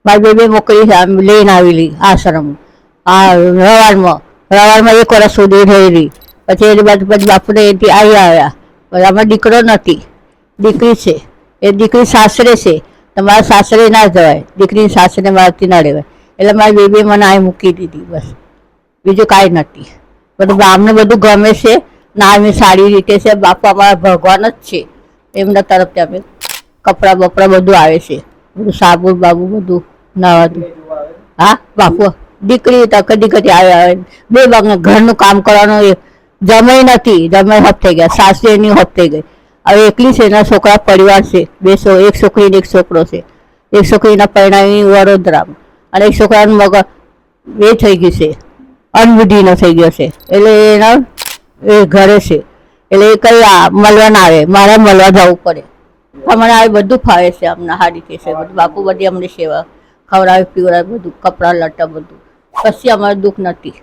મારી બેબી મોકલી લઈને આવેલી આશ્રમ આ રવાડમાં 1 વર્ષ સુધી રહી રહી. પછી એની બાજુ પછી બાપુને એથી આવ્યા. આમાં દીકરો નથી, દીકરી છે. એ દીકરી સાસરે છે. તમારા સાસરે ના જવાય, દીકરીની સાસરે મારાથી ના રહેવાય. એટલે મારી બેબી મને અહીં મૂકી દીધી, બસ બીજું કાંઈ નથી. બધું ગામને બધું ગમે છે, ના સારી રીતે છે. બાપુ અમારા ભગવાન જ છે, એમના તરફથી અમે કપડાં બપડા બધું આવે છે, બધું સાબુ બાબુ બધું નવાતું. હા બાપુ દીકરી તો કદી કદી આવે. 2 ભાગને ઘરનું કામ કરવાનું જમાઈ નથી, જમાઈ હપ થઈ ગયા, સાસરીની હપ થઈ ગઈ. હવે એકલી છે, એના છોકરા પરિવાર છે, 1 છોકરી ને 1 છોકરો છે. 1 છોકરીના પરિણામી વડોદરામાં અને 1 છોકરાનું મગજ એ થઈ ગયું છે, અનબુદ્ધિનો થઈ ગયો છે. એટલે એના એ ઘરે છે. એટલે એ કઈ મળવા ના આવે, મારે મળવા જવું પડે. અમને આ બધું ફાવે છે, અમને સારી રીતે છે બધું. બાપુ બધી અમને સેવા ખવડાવે પીવડાવે બધું, કપડાં લટ્ટા બધું, કશી અમારે દુઃખ નથી.